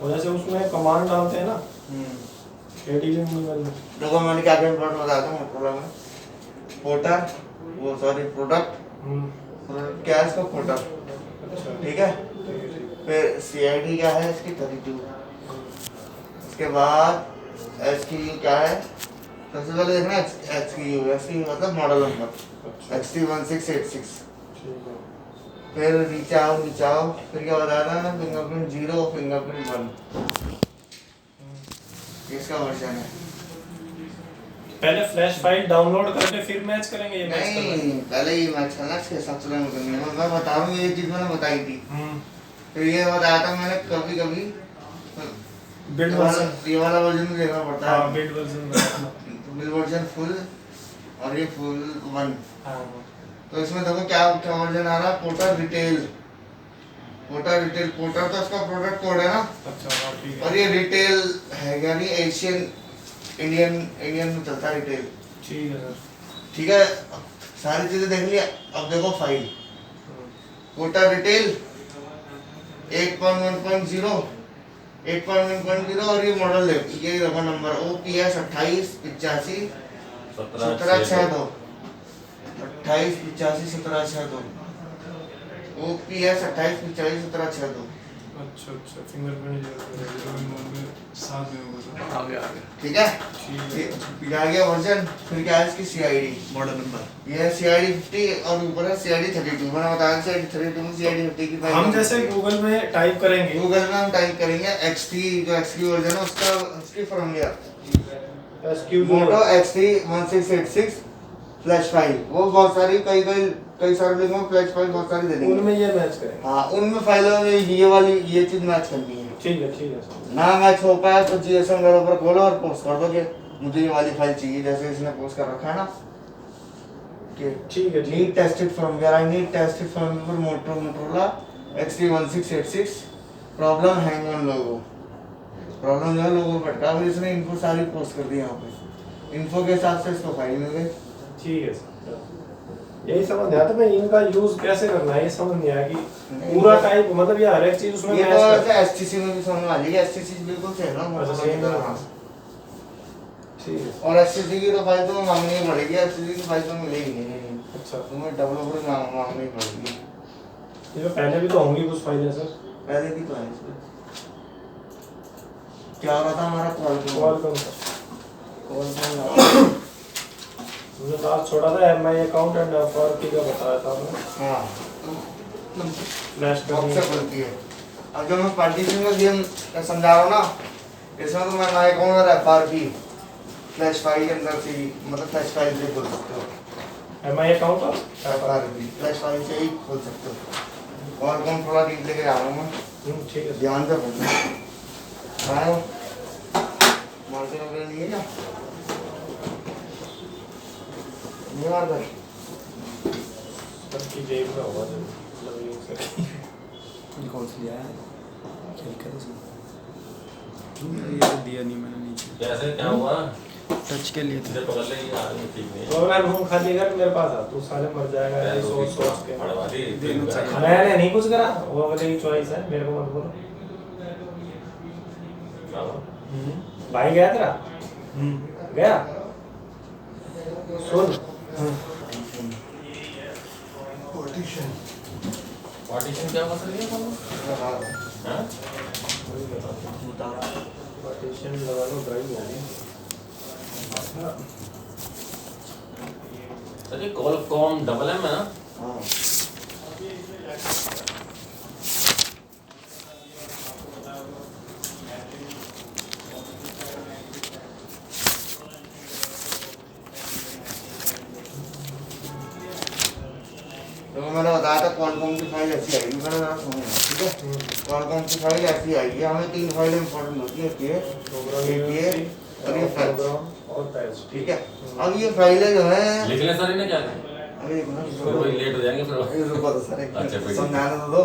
और जैसे उसमें कमांड डालते हैं ना एडीलिंग में, देखो मैंने क्या क्या प्रोडक्ट बताया था मोटरोला में। पोर्टर, वो सॉरी प्रोडक्ट, प्रोडक्ट क्या है इसका, पोर्टर, ठीक है। फिर CID क्या है इसकी 32। उसके बाद SKU क्या है, सबसे पहले देखना SKU मतलब मॉडल नंबर XT1686। फिर नीचे आओ, फिर क्या बताया था, फिंगरप्रिंट 0 फिंगरप्रिंट 1, इसका वर्जन है। पहले फ्लैश फाइल डाउनलोड करके फिर मैच करेंगे ये मैच करना नहीं, पहले ये मैच करना इसके हिसाब से करनी है। मैं बता रहा हूँ, ये चीज़ मैंने बताई थी। तो ये बताया था मैंने, कभी कभी बिल्ड वर्जन, ये वाला वर्जन भी देखना पड़ता है। हाँ build version, build version full और ये फुल 1। हाँ तो इसमें देखो क्या क्या वर्जन आ रहा है, पोर्टर रिटेल, पोर्टर तो इसका प्रोडक्ट कोड है ना। अच्छा हाँ ठीक है। और ये रिटेल है, यानी एशियन इंडियन में चलता है रिटेल, ठीक है सर। ठीक है। सारी चीजें देख लिया, अब देखो फाइल, कोटा रिटेल 8.1.0 और ये मॉडल है, ये रबर नंबर OPS 2885 1762 2885 1762 OPS 2885 1762। अच्छा अच्छा, फिंगरप्रिंट साथ में होगा, आ गया ठीक है। फिर आ गया वर्जन, फिर क्या है इसकी CID मॉडल नंबर, ये CID 50 और ऊपर है CID 32। मैंने बताया CID 32 में CID 50 की हम जैसे गूगल में टाइप करेंगे, गूगल में हम टाइप करेंगे XT, जो XT वर्जन है उसका, उसकी फॉर्मूला मोटो XT1686 फ्लैश फाइल, वो बहुत सारी कई सारे लिंक में फ्लैश फाइल बहुत सारी दे देंगे, उनमें ये मैच करेंगे। हाँ उनमें फाइलों में ये वाली ये चीज मैच करनी है। ठीक है सर। ना मैच हो पाया तो GSM डेवलपर खोलो और पोस्ट कर दो कि मुझे ये वाली फाइल चाहिए, जैसे इसने पोस्ट कर रखा है ना कि ठीक है। Need tested firmware, I need tested firmware Motorola XT1686 problem hang on logo, problem जो है लोगो पटका, फिर इसने इनको सारी पोस्ट कर दी यहाँ पे, इन्फो के हिसाब से इसको फाइल मिल गई। ठीक है सर, यही समझ आया था मैं, इनका यूज कैसे करना है ये समझ नहीं आया कि पूरा टाइप मतलब ये हर एक चीज उसमें ये मैच तो करता है। STC में भी समझ में आ जाएगी, STC बिल्कुल सेम है अच्छा सेम है, हाँ। ठीक है। और STC की तो फाइल तो मांगनी ही पड़ेगी, STC की फाइल तो मिलेगी नहीं, अच्छा, तुम्हें डेवलपर मांगनी पड़ेगी। ये पहले भी तो होंगी कुछ फाइलें सर, पहले भी तो है इसमें। क्या हो रहा था हमारा कॉल कौन सा, कॉल हमने लास्ट छोड़ा था MI अकाउंट एंड FRP का बताया था हमने, हाँ फ्लैश बॉक्स करनी से खुलती है। अब जब मैं पार्टीशन का गेम समझा रहा हूँ ना, इसमें तो मैं माइक और FRP फ्लैश फाइल के अंदर से ही, मतलब फ्लैश फाइल से खोल सकते हो। MI अकाउंट और FRP फ्लैश फाइल से ही खोल सकते हो। और कौन थोड़ा डीप लेके जा रहा हूँ मैं, ठीक है। ध्यान से पढ़ना। आए हो मार्केट वगैरह नहीं है क्या, नहीं मार भाई सबकी जेब में होगा जब मतलब यूं से कौन सा लिया है, खेल कर इसमें ये तो दिया नहीं मैंने नीचे, कैसे क्या हुआ, टच के लिए इधर था। पकड़ ले, ये आदमी ठीक नहीं तो मैं रूम खाली कर मेरे पास आ, तू साले मर जाएगा ऐसे सोच के। पड़वा दी देना चाहिए। मैंने नहीं कुछ करा, वो अगले की चॉइस है, मेरे को मत बोलो। भाई गया तेरा, गया सुन, पार्टीशन क्या मसला है हां पार्टीशन लगा लो, ड्राइव होगी। अरे कॉलकॉम डबल एम है ना, हाँ तो मैंने बताया था क्वालकॉम की फाइल ऐसी आएगी, मैंने जरा सुनो ठीक है। क्वालकॉम की फाइल ऐसी आएगी, हमें 3 फाइलें इंपॉर्टेंट होती है, और ये फाइल, और पैच, ठीक है। अब ये फाइलें जो है, लिख ले सर इन्हें क्या है, अरे फिर वही लेट हो जाएंगे फिर ये रुको तो सर, अच्छा, फिर समझाने तो दो,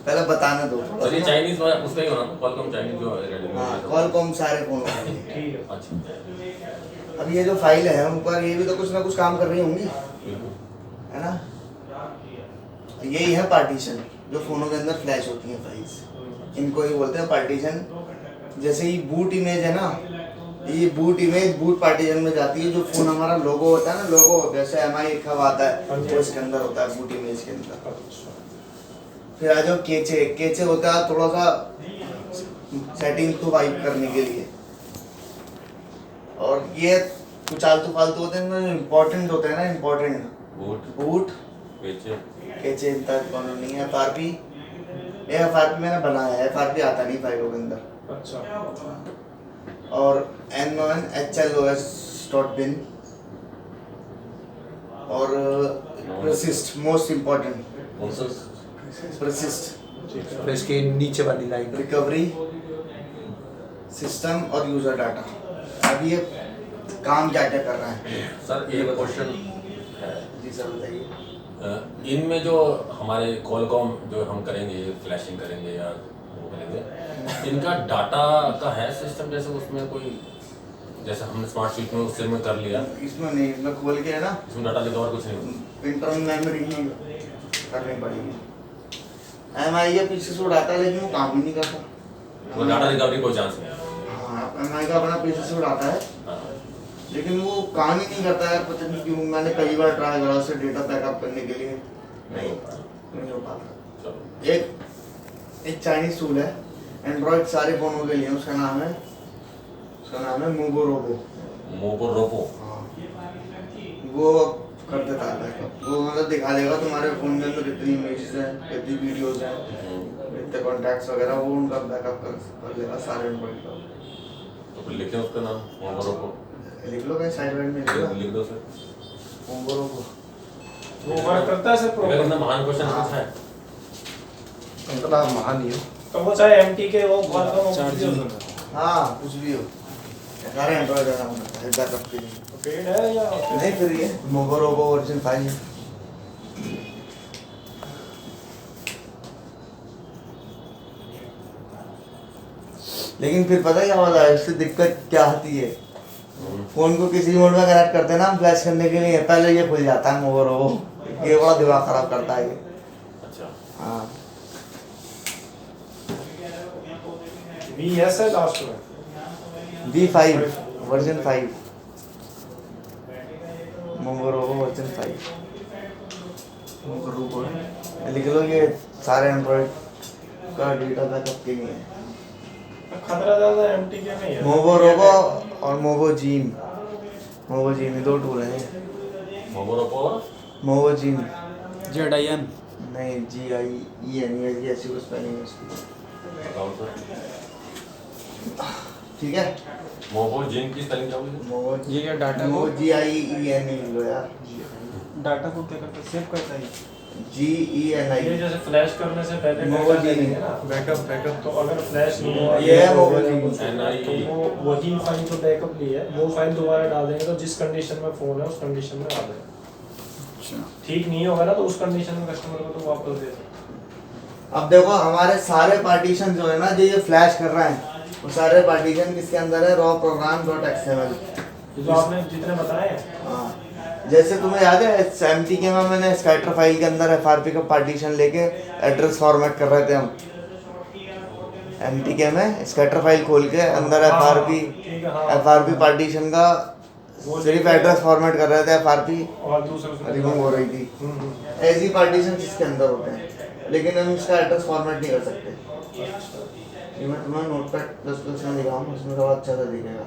पहले बताने दो। सर ये चाइनीज में उसका ही होना ना, कॉलकॉम चाइनीज जो है रेडी हाँ क्वालकॉम सारे फोन होते हैं। ठीक है। अच्छा अब ये जो फाइल है ऊपर, ये भी तो कुछ ना कुछ काम कर रही होंगी, है ना। यही है पार्टीशन, जो फोनों के अंदर फ्लैश होती हैं फाइल्स, इनको ये बोलते हैं पार्टीशन। जैसे ये बूट इमेज है ना, ये बूट इमेज बूट पार्टीशन में जाती है। जो फोन हमारा लोगो होता है ना, लोगो जैसे MI लिखा हुआ आता है वो इसके अंदर होता है, बूट इमेज के अंदर। फिर आ जाओ केचे। केचे होता है थोड़ा सा सेटिंग को वाइप करने के लिए, और ये कुछ आलतू फालतू होते हैं, इम्पोर्टेंट होते हैं ना, इम्पोर्टेंट बूट केचे इतना कौन नहीं है। FRP मैंने बनाया है, FRP आता नहीं फाइलों के अंदर। अच्छा। और NONHLOS.bin और persist, मोस्ट इम्पोर्टेंट persist, फिर इसके नीचे वाली लाइन रिकवरी सिस्टम और यूजर डाटा। अब ये काम क्या क्या कर रहा है। सर एक क्वेश्चन है। जी सर बताइए। इनमें जो हमारे कॉलकॉम जो हम करेंगे, फ्लैशिंग करेंगे या वो करेंगे, इनका डाटा का है सिस्टम? जैसे उसमें कोई, जैसे हमने स्मार्ट शीट में उससे में कर लिया, इसमें नहीं, इसमें खोल के है ना, इसमें डाटा रिकवर कुछ नहीं इंटरनल मेमोरी ही करनी पड़ेगी। MI के पीछे से उड़ाता है लेकिन वो काम ही नहीं करता। वो डाटा रिकवरी कोई चांस नहीं है। हाँ, MI का अपना पीछे से उड़ाता है हाँ। लेकिन वो काम ही नहीं करता है, पता नहीं क्यों। मैंने कई बार ट्राई करा उसे डेटा बैकअप करने के लिए, नहीं हो पाता। चलो। एक चाइनीज टूल है एंड्रॉइड सारे फोनों के लिए, उसका नाम है मोबो रोबो। हाँ, वो कर देता है बैकअप। वो मतलब दिखा देगा तुम्हारे फोन के अंदर कितनी इमेजेस हैं, कितनी वीडियोस हैं, कितने कॉन्टैक्ट्स वगैरह, वो उनका बैकअप कर लेगा सारे एंड्रॉइड का। तो फिर लिखें उसका नाम मोबो रोबो, लिख लो कहीं साइड में लिख दो सर। मोबो रोबो। वो वर्क करता है सर इतना प्रोग्राम? महान क्वेश्चन कुछ है? इतना महान ही है। तो वो चाहे MT के वो कॉलकॉम चार्जिंग हाँ कुछ भी हो, सारे एंड्रॉइड का नाम होता है बैकअप के लिए। पेड है या नहीं फिर ये मोबो रोबो वर्जन 5 है। लेकिन फिर पता है क्या होता है, इससे दिक्कत क्या आती है। फोन को किसी मोड में कनेक्ट करते हैं ना हम फ्लैश करने के लिए, पहले ये खुल जाता है मोबो रोबो। ये बड़ा दिमाग खराब करता है ये। अच्छा। हाँ VS है लास्ट में? V5 version 5, Mobo Robo version 5। Mobo Robo लिख लो, ये सारे एंड्रॉइड का डेटा बैकअप के लिए है। खतरा ज्यादा MT के में ही है। मोबो रोबो और मोबो जीन ये दो टूल हैं। मोबो रोबो और मोबो जीन ZIN नहीं, GIEN ये ऐसी कुछ स्पेलिंग है इसकी। बताओ सर। ठीक है, मोबो जिन की स्पेलिंग क्या बोली? मोबो ये क्या डाटा को मोबो GIEN लिख लो यार। डाटा को क्या करता है, सेव करता है। GENI ये जैसे फ्लैश करने से पहले मोबो data जीन देंगे ना, बैकअप तो अगर फ्लैश नहीं हुआ ये है मोबो तो जीन। वो वही फाइल जो बैकअप ली है वो फाइल दोबारा डाल देंगे, तो जिस कंडीशन में फोन है उस कंडीशन में आ जाएगा। अच्छा। ठीक नहीं होगा ना तो उस कंडीशन में कस्टमर को तो वापस दे दें। अब देखो हमारे सारे पार्टीशन जो है ना, जो ये फ्लैश कर रहे हैं, वो सारे पार्टीशन किसके अंदर है, रॉ program.xml। ये जो आपने जितने बताए हैं, हाँ, जैसे तुम्हें याद है MTK में मैंने स्कैटर फाइल के अंदर FRP का पार्टीशन लेके एड्रेस फॉर्मेट कर रहे थे हम। MTK में स्कैटर फाइल खोल के अंदर FRP पार्टीशन का सिर्फ एड्रेस फॉर्मेट कर रहे थे, FRP और दूसरे रिमूव हो रही थी। ऐसी पार्टीशन इसके अंदर होते हैं, लेकिन हम इसका एड्रेस फॉर्मेट नहीं कर सकते। ये मैं तुम्हें नोटपैड++ में दिखाऊंगा, उसमें थोड़ा अच्छा सा दिखेगा।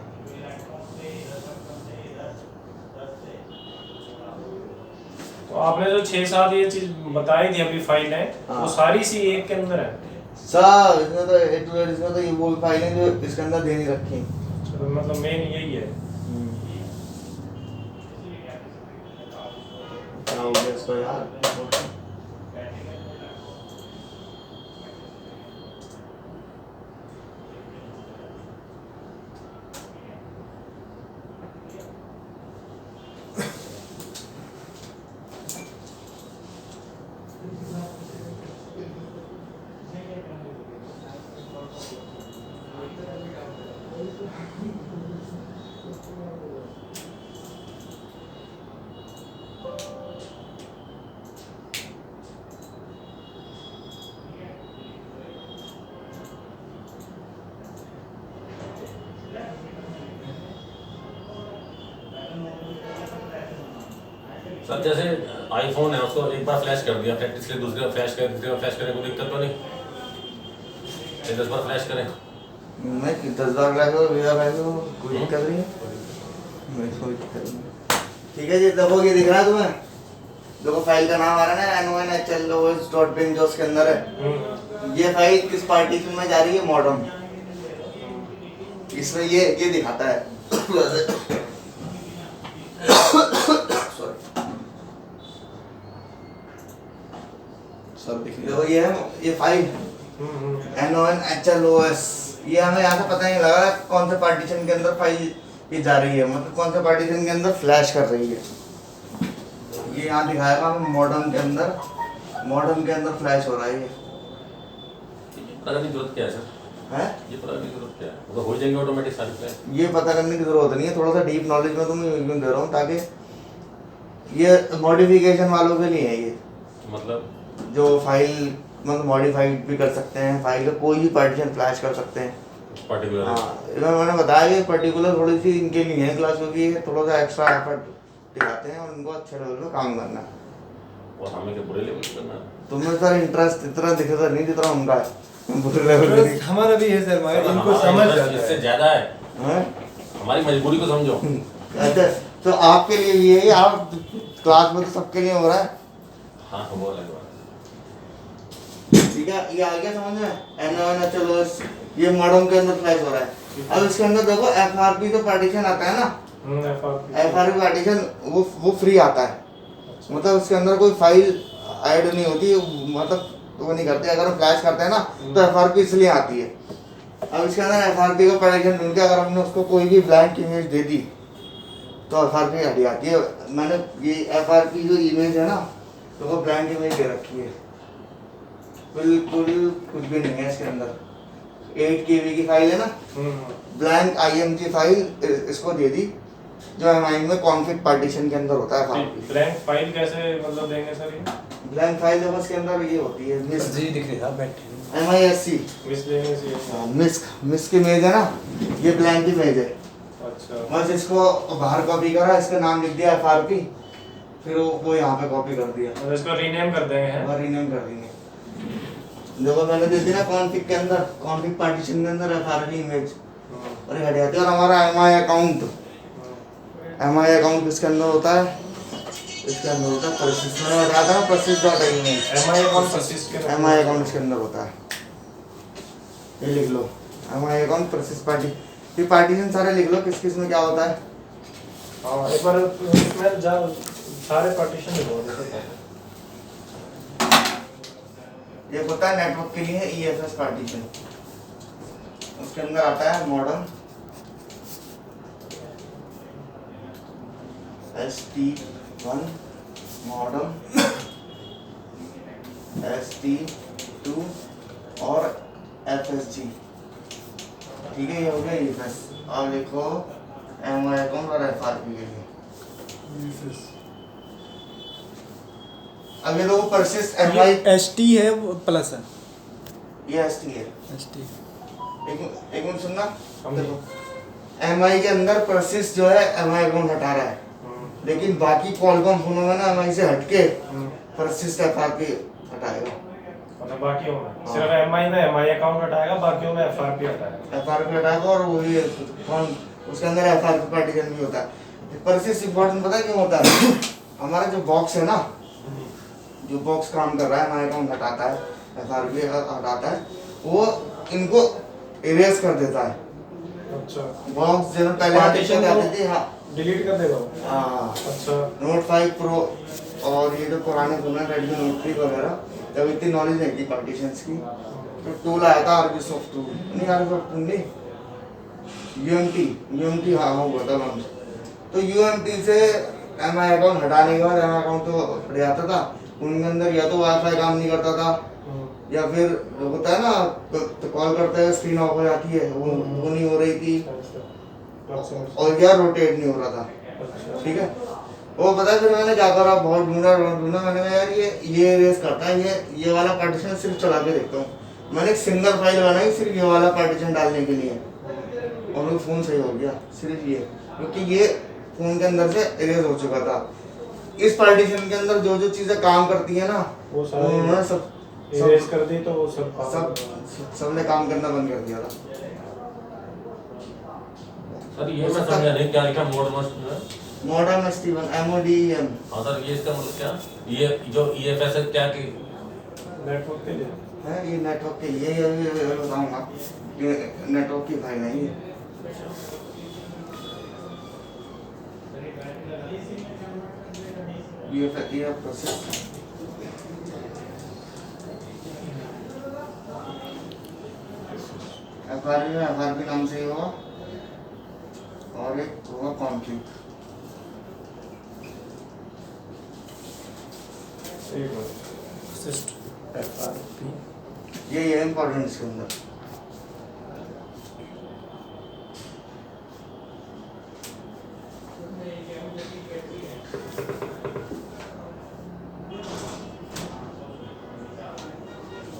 तो आपने जो 6-7 ये चीज बताई थी अभी फाइल है, हाँ। वो सारी सी एक के अंदर है? सब इसमें तो A to Z, इसमें तो ये वो फाइलें जो इसके अंदर देनी रखी। तो मतलब मेन यही है। क्या हो गया इसको यार। सर जैसे आईफोन है उसको एक बार फ्लैश कर दिया प्रैक्टिस के लिए, दूसरी बार फ्लैश करें, तीसरी बार फ्लैश करें, कोई दिक्कत तो नहीं? 10 बार फ्लैश करें मैं 10 बार फ्लैश करो, 20 बार फ्लैश करो, कोई दिक्कत नहीं है। कोई दिक्कत नहीं। ठीक है जी, देखो ये दिख रहा है तुम्हें, देखो फाइल का नाम आ रहा है ना NONHLOS.bin जो उसके अंदर है। ये फाइल किस पार्टीशन में जा रही है? मॉडर्न। इसमें ये दिखाता है सब दिख देखो ये फाइल NONHLOS, ये हमें यहाँ से पता नहीं लगा कौन से पार्टीशन के अंदर फाइल ये जा रही है, मतलब कौन से पार्टीशन के अंदर फ्लैश कर रही है। ये यहाँ दिखाएगा हमें मॉडर्न के अंदर फ्लैश हो रहा है। ये पता करने की जरूरत क्या है सर? है ये पता करने की जरूरत क्या है? वो हो जाएंगे ऑटोमेटिक सारी फ्लैश। ये पता करने की जरूरत नहीं है, थोड़ा सा डीप नॉलेज में तुम्हें दे रहा हूँ ताकि ये मॉडिफिकेशन वालों के लिए है। ये मतलब जो फाइल मतलब मॉडिफाइड भी कर सकते हैं, फाइल का कोई भी पार्टीशन फ्लैश कर सकते हैं। पर्टिकुलर हाँ, मैंने बताया कि पर्टिकुलर थोड़ी सी इनके लिए है क्लास, क्योंकि ये थोड़ा सा एक्स्ट्रा एफर्ट दिखाते हैं और उनको अच्छे लेवल पे काम करना है। और हमें के बुरे लेवल पे करना है। तुम्हें सर इंटरेस्ट इतना दिखता नहीं जितना उनका है, बुरे लेवल पे। हमारा भी है सर, मगर इनको हमारा समझ interest जाता इससे है। ज्यादा है, हैं? हमारी मजबूरी को समझो। अच्छा, तो आपके लिए ये है, आप क्लास में तो सबके लिए हो रहा है। हाँ वो अलग बात ठीक है, ये आ गया समझ में? NONHLOS ये मॉडर्न के अंदर फ्लैश हो रहा है। अब इसके अंदर देखो FRP तो पार्टीशन आता है ना, FRP पार्टीशन वो फ्री आता है, मतलब उसके अंदर कोई फाइल ऐड नहीं होती, मतलब वो नहीं करते। अगर हम फ्लैश करते हैं ना तो FRP इसलिए आती है। अब इसके अंदर FRP का पार्टीशन ढूंढ के अगर हमने उसको कोई भी ब्लैंक इमेज दे दी तो FRP हट जाती है। मैंने ये FRP जो इमेज है ना, तो वो ब्लैंक इमेज दे रखी है, बिल्कुल कुछ भी नहीं है इसके अंदर। 8 KB की फाइल है ना, ब्लैंक IMG फाइल इसको दे दी, जो MI में कॉन्फिग पार्टीशन के अंदर होता है। ब्लैंक फाइल कैसे मतलब देंगे सर? ये ब्लैंक फाइल जब उसके अंदर ये होती है मिस्क, जी दिख रहा है बैठे। MISC मिस देने से मिस्क इमेज है ना, ये ब्लैंक इमेज है। अच्छा बस इसको बाहर कॉपी करा, इसका नाम लिख दिया FRP, फिर वो यहाँ पे कॉपी कर दिया और इसको रीनेम कर देंगे हैं? और रीनेम कर देंगे। देखो मैंने दे दी ना कॉन्फिग के अंदर, कॉन्फिग पार्टीशन के अंदर FRP इमेज, और ये हट जाती है। और हमारा MI अकाउंट किसके अंदर होता है? इसके अंदर होता है persist, मैंने बताया था ना persist.image, MI अकाउंट persist के MI अकाउंट इसके अंदर होता है। ये लिख लो MI अकाउंट persist पार्टी, ये पार्टीशन सारे लिख लो किस किस में क्या होता है। हाँ एक बार इसमें जा सारे पार्टीशन लिखवा देते। ये होता है नेटवर्क के लिए EFS पार्टीशन, उसके अंदर आता है मॉडर्न ST1, मॉडर्न ST2 और FSG। ठीक है, ये हो गया EFS। अब लिखो MI अकाउंट और FRP के लिए। अब ये लोग persist MI, ST है वो प्लस है। ये ST है। ST एक मिनट सुनना, हम देखो MI के अंदर persist जो है MI अकाउंट हटा रहा है, लेकिन बाकी कॉलकॉम फोनों में ना MI से हटके persist FRP हटाएगा। मतलब बाकियों में सिर्फ MI में MI अकाउंट हटाएगा, बाकियों में FRP हटाएगा। FRP हटाएगा और वही कौन उसके अंदर FRP पार्टीशन भी होता है। persist इम्पोर्टेंट पता है क्यों होता है? हमारा जो बॉक्स है ना, जो बॉक्स काम कर रहा है MI अकाउंट हटाता है, FRP हटाता है, वो इनको इरेज कर देता है। अच्छा बॉक्स जो पहले पार्टीशन आते थे, हाँ डिलीट कर देगा वो? हाँ। अच्छा Note 5 Pro और ये जो पुराने फोन है Redmi Note 3 वगैरह, जब इतनी नॉलेज नहीं थी पार्टीशंस की, तो टूल आया था RBSoft टूल, नहीं RBSoft टूल नहीं, UMT हाँ हुआ था लॉन्च। तो UMT से MI अकाउंट हटाने के बाद MI अकाउंट तो हट जाता था, उनके अंदर या तो वाईफाई काम नहीं करता था, या फिर होता है ना तो कॉल करते हैं स्क्रीन ऑफ हो जाती है, वो नहीं हो रही थी, और या रोटेट नहीं हो रहा था। ठीक है, वो पता है फिर मैंने क्या करा, बहुत ढूंढा, मैंने कहा यार ये रेस करता है, ये वाला पार्टीशन सिर्फ चला के देखता हूँ। मैंने एक सिंगल फाइल बनाई सिर्फ ये वाला पार्टीशन डालने के लिए, और वो फ़ोन सही हो गया सिर्फ ये, क्योंकि ये फ़ोन के अंदर से इरेज हो चुका था। इस पार्टीशन के अंदर जो जो चीजें काम करती है ना वो सारे उन्होंने सब इरेज कर दी, तो वो सब सबने काम करना बंद कर दिया था। सर ये मैं समझा नहीं क्या लिखा मोड मस्ट में। मॉडर्न एसटी1 MODEM। हाँ सर ये इसका मतलब क्या, ये जो EFS है क्या की नेटवर्क के लिए है, ये नेटवर्क के लिए ये बताऊंगा, ये नेटवर्क की फाइल है ये। ये प्रोसेस FRP नाम से ही होगा और एक होगा कॉन्फ्लिक्ट। Assist FRP। ये इम्पोर्टेंट इसके अंदर।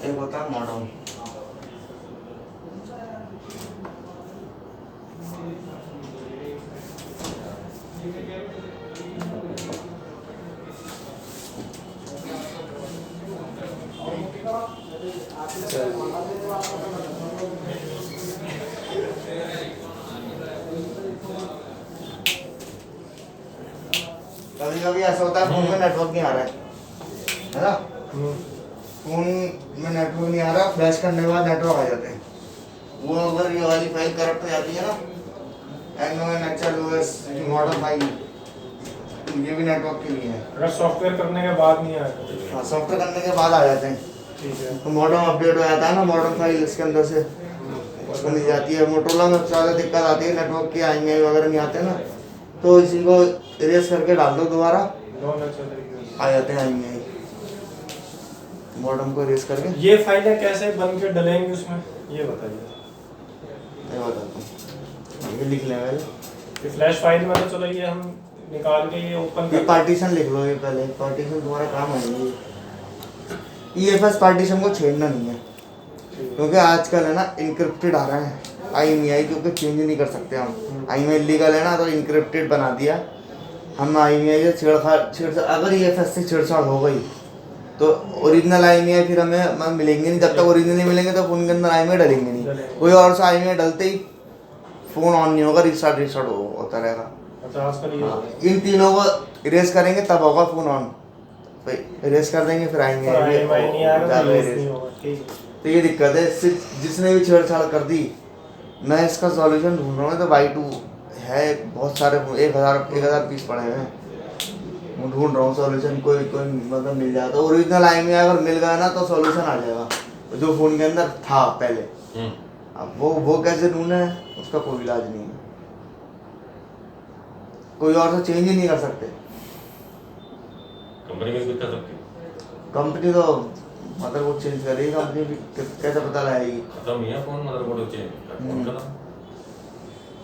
एक होता है मॉडर्न। कभी कभी ऐसा होता है फोन में नेटवर्क नहीं आ रहा है ना, फोन में नेटवर्क नहीं आ रहा, फ्लैश करने के बाद नेटवर्क आ जाते हैं। वो अगर ये वाली फाइल करप्ट हो जाती है ना, NONHLOS मॉडर्न फाइल, ये भी नेटवर्क के लिए है। अगर सॉफ्टवेयर करने के बाद नहीं आया, हाँ सॉफ्टवेयर करने के बाद आ जाते हैं, ठीक है। तो मॉडर्न अपडेट हो जाता है ना, मॉडर्न फाइल इसके अंदर से उसको मिल जाती है। मोटोरोला में ज़्यादा दिक्कत आती है, नेटवर्क के IMEI वगैरह नहीं आते ना, तो इसी को इरेज करके डाल दो दोबारा, आ जाते हैं IMEI मॉडर्न को इरेज करके। ये फाइलें कैसे बन के डलेंगी उसमें, ये बताइए। मैं बताता हूँ, ये लिख लें पहले। ये फ्लैश फाइल में तो चलो ये हम निकाल के ये ओपन ये कर, पार्टीशन लिख लो, ये पहले पार्टीशन तुम्हारा काम है। ये EFS पार्टीशन को छेड़ना नहीं है, क्योंकि आजकल है ना इनक्रिप्टेड आ रहा है IMEI, क्योंकि चेंज नहीं कर सकते हम। IMEI लीगल है ना, तो इनक्रिप्टेड बना दिया हम। IMEI से छेड़छाड़ अगर EFS से छेड़छाड़ हो गई तो ओरिजिनल IMEI फिर हमें मिलेंगे नहीं। जब तक ओरिजिनल नहीं मिलेंगे तो फोन के अंदर IMEI डलेंगे नहीं। कोई और सा IMEI डलते ही फोन ऑन नहीं होगा, रिस्टार्ट होता रहेगा। अच्छा आजकल ये इन तीनों को इरेज करेंगे तब होगा फोन ऑन, इरेज कर देंगे फिर IMEI नहीं आएगा तो यूज नहीं होगा, ठीक है। तो ये दिक्कत है। जिसने भी छेड़छाड़ कर दी, मैं इसका सॉल्यूशन ढूंढ रहा हूँ। तो Y2 है, बहुत सारे 1000 पीस पड़े हैं, मैं ढूंढ रहा हूँ सॉल्यूशन। कोई मतलब मिल जाए तो ओरिजिनल IMEI अगर मिल गया ना तो सॉल्यूशन आ जाएगा, जो फोन के अंदर था पहले। अब वो कैसे ढूंढे, उसका कोई इलाज नहीं है, कोई और से चेंज ही नहीं कर सकते। कंपनी में भी कर सकती कंपनी तो मदरबोर्ड चेंज करेगी, कंपनी भी कैसे पता लगाएगी। खत्म ही है फोन, मदरबोर्ड चेंज खत्म।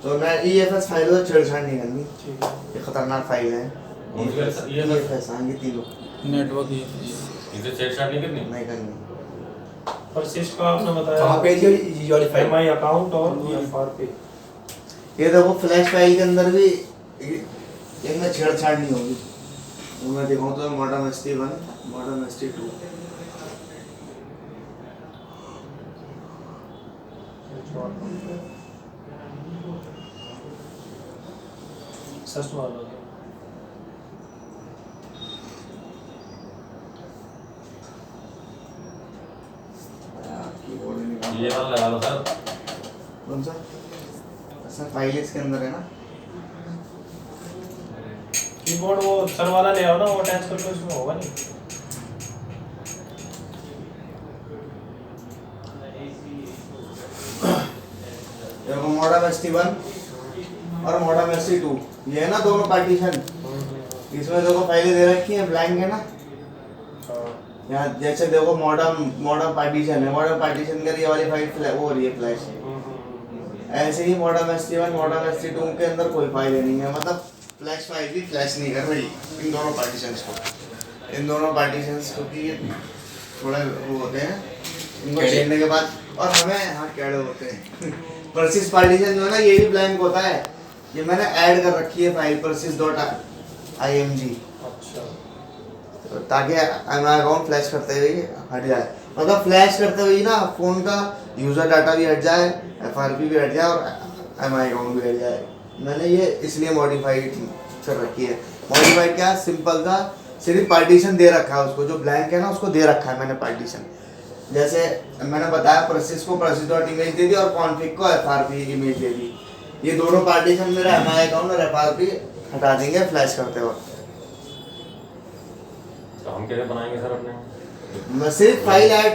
तो मैं EFS फाइल को छेड़छाड़ नहीं करनी, ठीक है। ये खतरनाक फाइल है। EFS हाँ, ये तीनों नेटवर्क ये इसे छेड़छाड़ नहीं करनी। नहीं करनी। परसिस्ट का आपने बताया कहाँ पे है ये वाली फाइल? MI अकाउंट और FRP। ये देखो फ्लैश फाइल के अंदर भी इनमें छेड़छाड़ नहीं होगी। मैं दिखाऊँ तो मॉडर्न ST1, मॉडर्न ST2। सच मानो ये वाला लगा लो सर। कौन सा? ऐसा फाइल इसके अंदर है ना। कीबोर्ड वो सर वाला ले आओ ना, वो अटैच करके उसमें होगा नहीं। देखो मॉडर्न ST1 और मॉडर्न ST2, ये है ना दोनों पार्टीशन। इसमें देखो फाइलें दे रखी हैं, ब्लैंक है ना। यहाँ जैसे देखो मॉडर्न पार्टीशन है, मॉडर्न पार्टीशन कर ये वाली फाइल वो हो रही है फ्लैश। ऐसे ही मॉडर्न ST1 मॉडर्न ST2 के अंदर कोई फाइलें नहीं है, मतलब फ्लैश फाइल भी फ्लैश नहीं कर रही इन दोनों पार्टीशंस को। इन दोनों पार्टीशंस क्योंकि ये थोड़े वो होते हैं, इनको छेड़ने के बाद और हमें हाँ कैडे होते हैं। परसिस पार्टीशन जो है ना, ये भी ब्लैंक होता है। ये मैंने ऐड कर रखी है फाइल persis.img। अच्छा ताकि एमआई अकाउंट फ्लैश करते हुए हट जाए, मतलब फ्लैश करते हुए ना फ़ोन का यूज़र डाटा भी हट जाए, एफआरपी भी हट जाए और एमआई अकाउंट भी हट जाए। मैंने ये इसलिए मॉडिफाइड कर रखी है। मॉडिफाइड क्या है, सिंपल सा, सिर्फ पार्टीशन दे रखा है उसको, जो ब्लैंक है ना उसको दे रखा है मैंने पार्टीशन। जैसे मैंने बताया प्रोसेस को process.image दे दी और कॉन्फिग को एफआरपी इमेज दे दी। ये दोनों पार्टीशन मेरा एमआई अकाउंट और एफआरपी हटा देंगे फ्लैश करते वक्त। तो हम कैसे बनाएंगे सर अपने? मैं सिर्फ फाइल ऐड,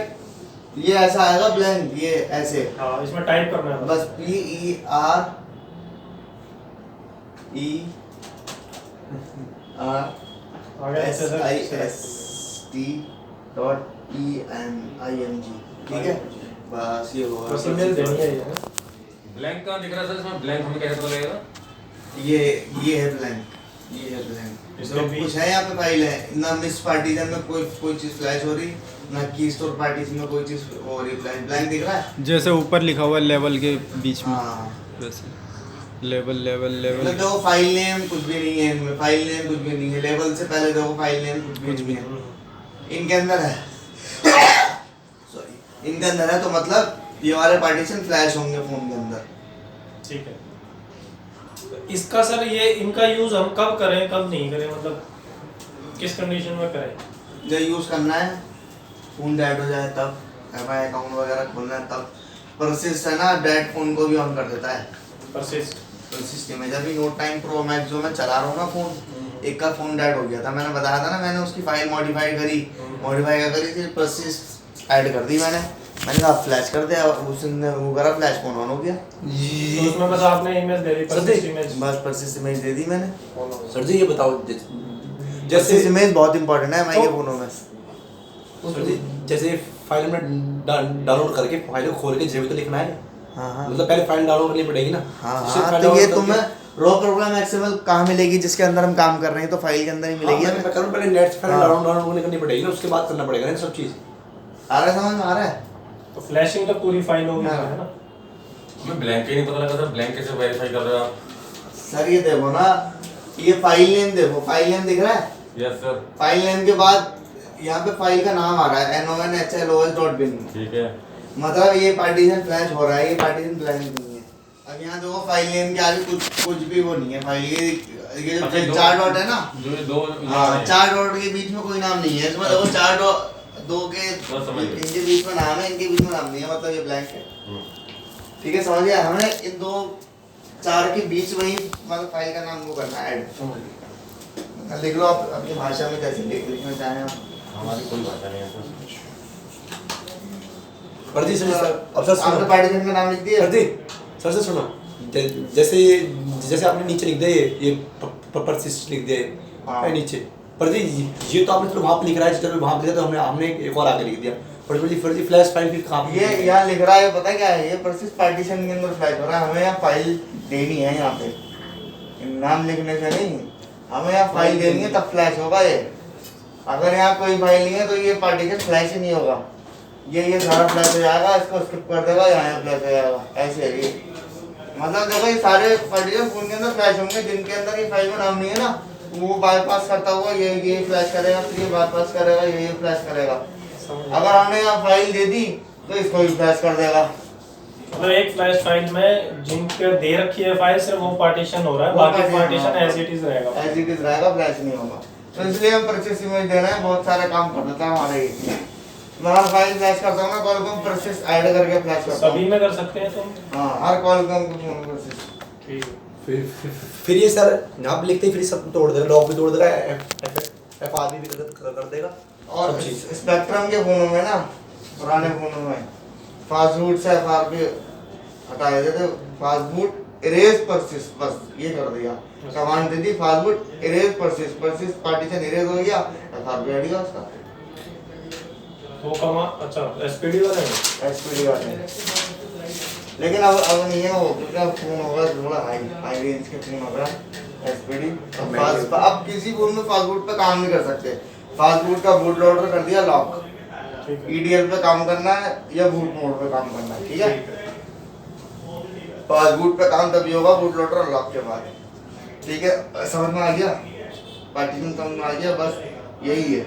ये ऐसा आएगा ब्लैंक, ये ऐसे हाँ, इसमें टाइप करना है बस PERSIST.EMING, ठीक है, बस ये होगा। बस ईमेल देनी है ये। ब्लैंक का दिख रहा है सर इसमें, ब्लैंक हमें कैसे पता लगेगा? ये है ब्लैंक, ये है ब्लैंक। इसके जो बीच- कुछ है यहाँ पे फाइल है ना, मिस पार्टीशन में कोई चीज फ्लैश हो रही, ना की स्टोर पार्टीशन में कोई चीज हो रही, ब्लैंक ब्लैंक दिख रहा है। जैसे ऊपर लिखा हुआ है लेवल के बीच में, हाँ, वैसे लेवल लेवल मतलब लेवल देखो फाइल नेम कुछ भी नहीं है इनमें, फाइल नेम कुछ भी नहीं है, लेवल से पहले देखो फाइल नेम कुछ भी नहीं है इनके अंदर है। सॉरी, इनके अंदर है, तो मतलब ये वाले पार्टीशन फ्लैश होंगे फोन के अंदर। ठीक है। तो इसका सर ये इनका यूज हम कब करें कब नहीं करें, मतलब किस कंडीशन में करें? जब यूज़ करना है, फोन डेड हो जाए तब, एमआई अकाउंट वगैरह खोलना है तब। परसिस्ट है ना, डेड फोन को भी ऑन कर देता है। परसिस्ट परसिस्ट इमेज, अभी नोट 9 प्रो मैक्स जो मैं चला रहा हूँ ना फोन, एक का फोन डेड हो गया था, मैंने बताया था ना, मैंने उसकी फाइल मॉडिफाई करी, मॉडिफाई करी फिर परसिस्ट ऐड कर दी मैंने कहा फ्लैश कर दिया, उसने वो करा, फ्लैश फोन ऑन हो गया। तो उसमें बस आपने इमेज दे दी, परसिस्ट इमेज। बस परसिस्ट इमेज दे दी मैंने। सर जी ये बताओ, जैसे परसिस्ट इमेज बहुत इंपॉर्टेंट है एमआई के फोनों में। सर जी जैसे फाइल में डाउनलोड करके फाइल को खोल के जेब तो लिखना है, हाँ मतलब पहले फाइल डाउनलोड करनी पड़ेगी ना। हाँ सिर्फ हाँ, फाइल तो ये डाउनलोड तुम्हें करके- रॉ प्रोग्राम एक्सएमएल कहाँ मिलेगी जिसके अंदर हम काम कर रहे हैं, तो फाइल के अंदर ही मिलेगी हाँ, हमें। मैं करूँ पहले नेट से फाइल हाँ। डाउनलोड करनी पड़ेगी ना, उसके बाद करना पड़ेगा ना सब चीज़। आ रहा है समझ में, आ रहा है। तो फ्लैशिंग तो पूरी फाइल होगी हाँ। है ना। हमें ब्लैंक ही नहीं पता लगा सर, ब्लैंक कैसे वेरीफाई कर रहे हो आप? सर ये देखो ना, ये फाइल नेम देखो, फाइल नेम दिख रहा है, यस सर। फाइल नेम के बाद यहाँ पे फाइल का नाम आ रहा है nonhlos.bin, ठीक है। मतलब ये पार्टीशन फ्लैश हो रहा है, ये पार्टीशन ब्लैंक नहीं है। अब यहाँ देखो फाइल नेम के आगे कुछ भी वो नहीं है फाइल, ये जो अच्छा, चार डॉट है ना, जो ये दो हाँ, चार डॉट के बीच में कोई नाम नहीं है इसमें, देखो चार डॉट, दो के बस समझ गए। इनके बीच में नाम है, इनके बीच में नाम नहीं है, मतलब ये ब्लैंक है। हम्म। ठीक है, समझ गया। हमें इन दो चार के बीच में ही मतलब फाइल का नाम वो करना है ऐड। लिख लो आप अपनी भाषा में, जैसे लिखना चाहें आप। हमारी कोई भाषा नहीं है सर। सर जी अब सर आपने सुनो, पार्टीशन का नाम लिख दिया। सर जी सर सुनो, जैसे आपने नीचे लिख दिया ये परसिस्ट लिख दिया हाँ। है नीचे, पर जी ये तो आपने चलो वहाँ पे लिख रहा है, चलो वहाँ पे लिखा तो हमने एक और आगे लिख दिया, पर जी फ्लैश फाइल फिर कहाँ पे? ये यहाँ लिख रहा है, पता क्या है, ये परसिस्ट पार्टीशन के अंदर फ्लैश हो रहा है। हमें यहाँ फाइल देनी है, यहाँ पे नाम लिखने से नहीं, हमें यहाँ फाइल देनी है तब फ्लैश होगा ये। अगर यहाँ कोई फाइल नहीं है तो ये पार्टीशन फ्लैश ही नहीं होगा, ये सारा फ्लैश हो जाएगा, इसको स्किप कर देगा, यहाँ फ्लैश हो जाएगा, ऐसे है ये। मतलब देखो ये सारे पार्टीशन फोन के अंदर फ्लैश होंगे, जिनके अंदर ये फाइल में नाम नहीं है ना, वो बाईपास करता हुआ ये फ्लैश करेगा, फिर ये बाईपास करेगा, ये फ्लैश करेगा। अगर हमने यहाँ फाइल दे दी तो इसको भी फ्लैश कर देगा। मतलब एक फ्लैश फाइल में जिनके दे रखी है फाइल सिर्फ वो पार्टीशन हो रहा है, वो बाकी partition पार्टीशन हाँ। एज इट इज रहेगा। एज इट इज रहेगा, फ्लैश नहीं होगा। तो इसलिए हम परचेस इमेज दे रहे हैं, बहुत सारे काम कर देता है हमारे ये। मैं हर फाइल फ्लैश करता हूँ ना, कॉल को परचेस ऐड करके फ्लैश करता सभी हूँ। में कर सकते हैं तुम। हाँ, हर कॉल को हम परचेस। ठीक है। फिर ये सर यहाँ पे लिखते ही फिर सब तोड़ देगा, लॉक भी तोड़ देगा, एफआरपी भी कर देगा। और सब चीज़। स्पेक्ट्रम के फोनों में ना, पुराने फोनों में फास्ट बूट से एफआरपी हटा देते थे, फास्ट बूट इरेज परसिस, बस ये कर दिया, कमांड दे दी fast boot erase persist, persist partition erase हो गया, एफआरपी हट गया उसका। वो कमा अच्छा एसपीडी वाला है। एसपीडी वाले, लेकिन अब नहीं है वो, क्योंकि अब फोन होगा थोड़ा हाई रेंज के फोन होगा एसपीडी। अब किसी फोन में फास्ट बूट पे काम नहीं कर सकते, फास्ट बूट का बूट लोडर कर दिया लॉक, ठीक है। ईडीएल पे काम करना है या बूट मोड पे काम करना है, ठीक है। फास्ट बूट पे काम तभी होगा बूट लोडर और लॉक के बाद, ठीक है। समझ में आ गया, पार्टीशन समझ में आ गया, बस यही है।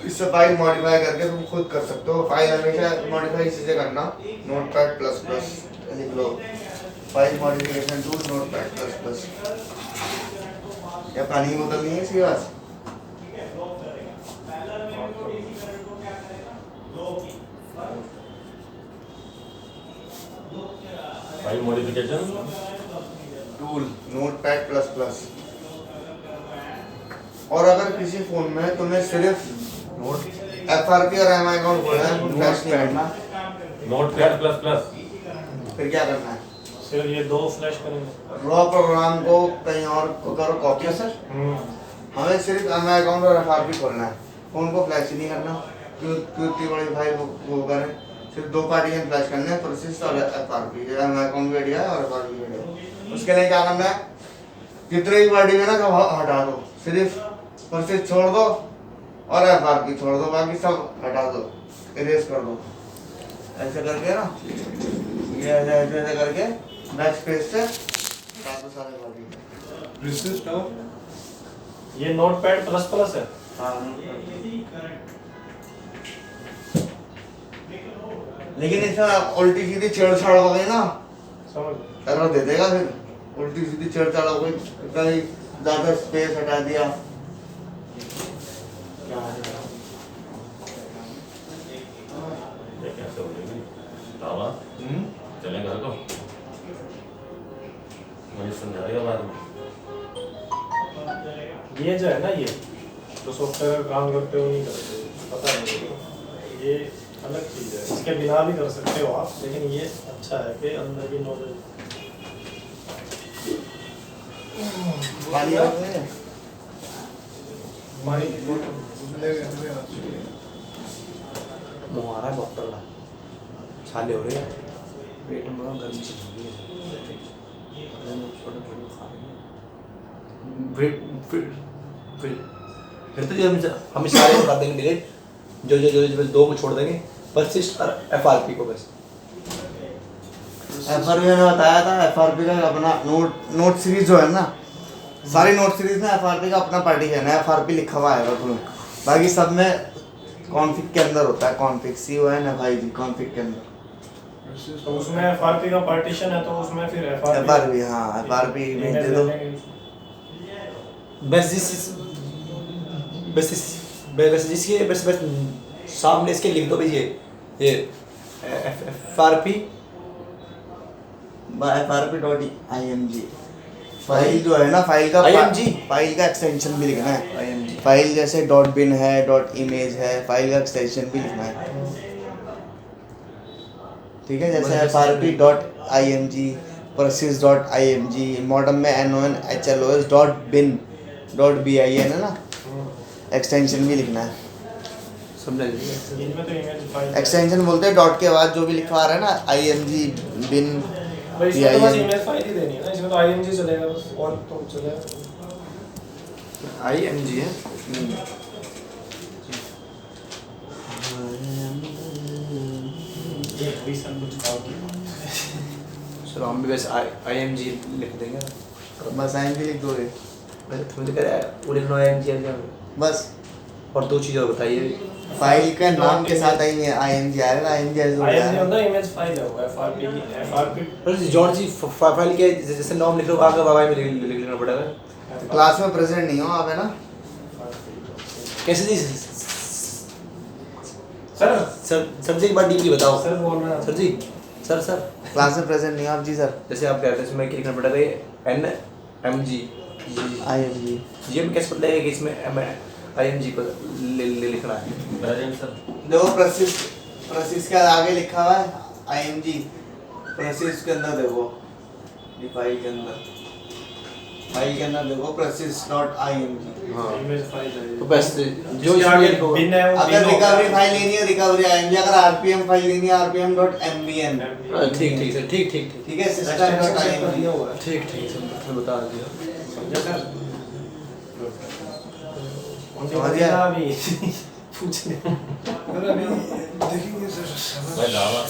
इससे फाइल मॉडिफाई करके तुम खुद कर सकते हो। फाइल हमेशा मॉडिफाई इसी से करना, नोटपैड प्लस प्लस लिख लो, file modification tool notepad plus plus. या पानी की बोतल नहीं है इसके पास? File modification tool notepad plus plus. और अगर किसी फोन में तुम्हें सिर्फ FRP और MI अकाउंट खोलना है, फ्लैश नहीं करना, नोटपैड प्लस प्लस, फिर क्या करना है? सिर्फ ये 2 फ्लैश करेंगे। रॉ प्रोग्राम को कहीं और करो कॉपी। सर हमें सिर्फ MI अकाउंट और FRP खोलना है, फोन को फ्लैश ही नहीं करना। क्यों इतनी बड़ी फाइल वो करें? सिर्फ 2 पार्टीशन फ्लैश करने हैं, प्रोसेस और FRP, MI अकाउंट भी बढ़िया है और FRP भी बढ़िया। उसके लिए क्या करना है? जितने भी पार्टीशन है सब हटा दो, सिर्फ प्रोसेस छोड़ दो और FRP छोड़ दो, बाकी सब हटा दो, इरेज कर दो। ऐसे करके ना, ये ऐसे करके बैक स्पेस से हटा दो सारे पार्टीशन। ये नोटपैड प्लस प्लस है। हाँ, लेकिन इसमें उल्टी सीधी छेड़छाड़ हो गई ना, समझ एरर दे देगा। फिर उल्टी सीधी छेड़छाड़ हो गई, कहीं ज्यादा स्पेस हटा दिया। ये कैसे हो जाएगी दावा? चलें घर को, मुझे समझाएगा बाद में। ये जो है ना, ये जो सॉफ्टवेयर काम करते हो नहीं करते, पता नहीं है। ये अलग चीज़ है, इसके बिना भी कर सकते हो आप, लेकिन ये अच्छा है कि अंदर की नॉलेज। पानी आ गया है? पानी मुँह आ रहा है बहुत तगड़ा, छाले हो रहे हैं, पेट में बड़ा गर्मी सी हो रही है, छोटे छोटे खा रहे हैं। फिर तो हम सारे कर देंगे डिलीट, जो 2 को छोड़ देंगे, परसिस्ट और FRP को बस। FRP मैंने बताया था, FRP का अपना नोट सीरीज जो है ना, सारी नोट सीरीज में FRP का अपना पार्टीशन है, FRP लिखा हुआ आएगा तुम्हें। बाकी सब में कॉन्फिग के अंदर होता है, कॉन्फिग CONFIG कॉन्फिग के अंदर। तो उसमें FRP का पार्टीशन है, तो उसमें फिर FRP, हाँ FRP में दे दो। बस सामने इसके लिख दो भैया, ये FRP FRP.img फाइल जो है ना, फाइल का IMG फाइल का एक्सटेंशन भी लिखना है। IMG फाइल जैसे .bin है, .image है, फाइल का एक्सटेंशन भी लिखना है। ठीक है, जैसे FRP.img, process.img, मॉडर्न में NONHLOS.bin है ना, एक्सटेंशन भी लिखना है। समझा। इनमें तो इमेज फाइल एक्सटेंशन बोलते हैं डॉट के बाद जो भी लिखा आ रहा है ना, IMG bin भाई, इसमें तो बस इमेज फाइल ही देनी है ना, इसमें तो IMG चलेगा बस, और तो चलेगा। IMG है। ये वही सब कुछ खाओ की चलो हम भी बस IMG लिख देंगे, बस IMG लिख दोगे तुम तो कह रहे हैं ओरिजिनल IMG बस। और 2 चीज़ और बताइए। फाइल के नाम के साथ IMG आएगा, IMG ऐसे हो IMG गया। होता है इमेज फाइल है, वो FRP की FRP पर जॉन जी फाइल के जैसे नाम लिख लो, आगे वाई में लिख लेना पड़ेगा। क्लास में प्रेजेंट नहीं हो आप, है ना? कैसे जी? सर जी एक बार डीपली बताओ। सर बोल रहे हैं सर जी, सर क्लास में प्रेजेंट नहीं हो आप जी सर। जैसे आप कहते हैं इसमें क्या लिखना पड़ेगा? NMG IMG ये में कैसे पता है कि इसमें IMG को लिखना है? प्रेजेंट सर, देखो प्रोसेस के आगे लिखा हुआ है IMG, प्रोसेस के अंदर देखो, ये फाइल के अंदर देखो process.img। हाँ इमेज फाइल है। तो बस जो इसके आगे इसमें बिन है वो अगर bin होगा। रिकवरी फाइल लेनी है रिकवरी IMG, अगर RPM फाइल लेनी है RPM.mbn। ठीक सर, ठीक ठीक है, system.img। ठीक सर, बता दिया। समझा सर? समझ गया? अभी पूछने मैं दावा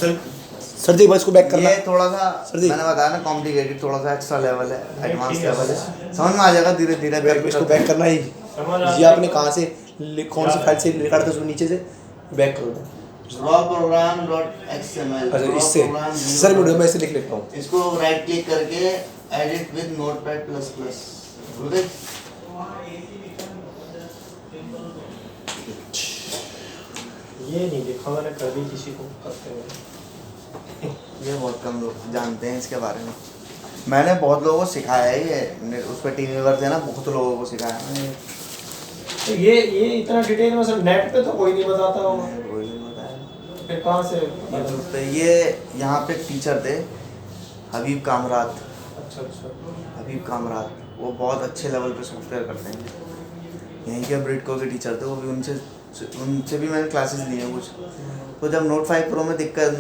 सर जी बस को बैक करना ये थोड़ा सा सर जी। मैंने बताया ना कॉम्प्लिकेटेड, थोड़ा सा एक्स्ट्रा लेवल है, एडवांस लेवल है, समझ में आ जाएगा धीरे धीरे। इसको बैक करना ही समझ आ ये आपने कहाँ से कौन सी फाइल से रिकॉर्ड था उसको नीचे से बैक करो दो। raw program dot xml अच्छा raw इससे program सर वीडियो में ऐसे लिख लेता हूँ। इसको राइट क्लिक करके edit with notepad plus plus ठीक है। ये नहीं देखा मैंने कभी किसी को करते हुए। ये बहुत कम लोग जानते हैं इसके बारे में। मैंने बहुत लोगों को सिखाया है ये, उस पर टीम मेंबर थे ना, बहुत लोगों को सिखाया मैंने। तो ये इतना डिटेल में सर नेट पे तो कोई नहीं बताता होगा, कोई नहीं बताया फिर कहाँ से? यूट्यूब पे। ये यहाँ पे एक टीचर थे हबीब कामरात, अच्छा अच्छा। हबीब कामरात, वो बहुत अच्छे लेवल पे सॉफ्टवेयर करते हैं। यहीं के ब्रिडको के टीचर थे वो भी, उनसे भी मैंने क्लासेस ली हैं कुछ। तो जब नोट 5 प्रो में दिक्कत,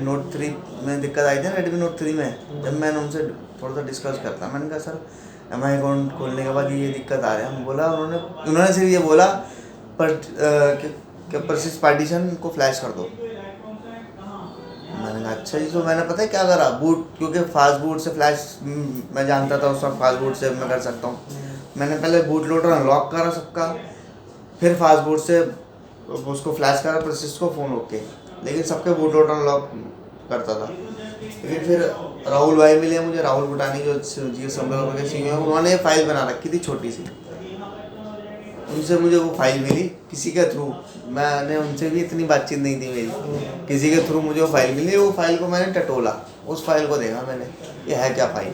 नोट 3 में दिक्कत आई थी ना, रेडमी नोट 3 में, जब मैंने उनसे थोड़ा सा डिस्कस करता, मैंने कहा सर MI अकाउंट खोलने के बाद ये दिक्कत आ रहा है। बोला उन्होंने सिर्फ ये बोला पर परसिस्ट पार्टीशन को फ्लैश कर दो। मैंने कहा अच्छा जी। तो मैंने पता है क्या करा, बूट, क्योंकि फास्ट बूट से फ्लैश मैं जानता था उस वक्त, फास्ट बूट से मैं कर सकता हूँ। मैंने पहले बूट लोडर अनलॉक करा सबका, फिर फास्ट बूट से उसको फ्लैश करा परसिस्ट को फ़ोन रोक के, लेकिन सबके बूट लोडर अनलॉक करता था। लेकिन फिर राहुल भाई मिले मुझे, राहुल भूटानी जो GS डेवलपर के CEO हैं, उन्होंने फाइल बना रखी थी छोटी सी, उनसे मुझे वो फाइल मिली किसी के थ्रू। मैंने उनसे भी इतनी बातचीत नहीं थी मेरी, किसी के थ्रू मुझे वो फाइल मिली। वो फाइल को मैंने टटोला, उस फाइल को देखा मैंने, ये है क्या फाइल।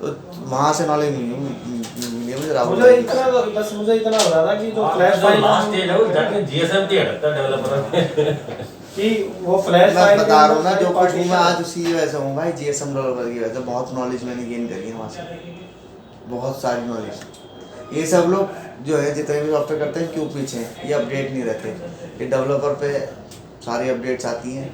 तो वहाँ से नॉलेज मिली मुझे राहुल मुझे इतना बस मुझे इतना लगा था कि जो फ्लैश फाइल लास्ट स्टेज है वो जाके GSM की हटता डेवलपर कि वो फ्लैश मैं फाइल बता रहा हूँ ना, जो कुछ हूँ मैं आज उसी की वजह से हूँ भाई, GSM डेवलपर की वजह से। बहुत नॉलेज मैंने गेन करी है वहाँ से, बहुत सारी नॉलेज। ये सब लोग जो है जितने भी सॉफ्टवेयर करते हैं क्यों पीछे हैं, ये अपडेट नहीं रहते। ये डेवलपर पे सारी अपडेट्स आती हैं,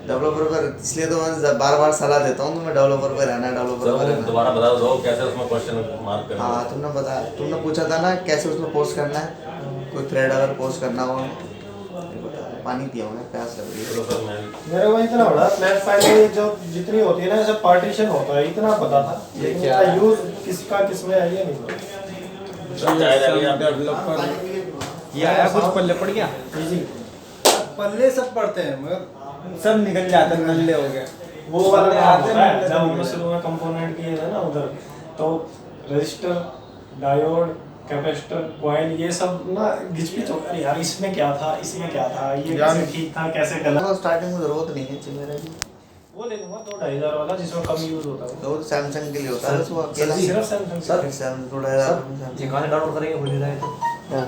डेवलपर पर। इसलिए तो मैं बार बार सलाह देता हूँ, तो मैं डेवलपर पे रहना, डेवलपर पे रहना। दोबारा बता दो कैसे उसमें क्वेश्चन मार्क करना। हाँ तुमने पूछा था ना कैसे उसमें पोस्ट करना है, कोई थ्रेड अगर पोस्ट करना हो। पानी पिया हूँ, प्यास लग रही है। मेरे को इतना बड़ा फ्लैश फाइल में जो जितनी होती है ना, सब पार्टीशन होता है, इतना पता था। लेकिन क्या यूज किसका किसमें है ये नहीं पता। डेवलपर ये आया कुछ पल्ले पड़ गया, जी पल्ले सब पड़ते हैं मगर सब निकल जाते हैं, नल्ले हो गए। वो वाला काम होता है जब हमने शुरू में कंपोनेंट किए थे ना उधर, तो रजिस्टर, डायोड, कैपेसिटर, कॉइल, ये सब ना घिचपिच हो, अरे यार इसमें क्या था, इसमें क्या था, ये कैसे ठीक था, कैसे गलत। तो स्टार्टिंग में जरूरत नहीं है मेरा जी। वो ले लूंगा 2-2.5 वाला जिसमें कम यूज होता है। तो सैमसंग के लिए होता है, वो अकेला सिर्फ सैमसंग। सर 2,500 ये गाने डाउनलोड करेंगे हो नहीं रहा है तो हाँ।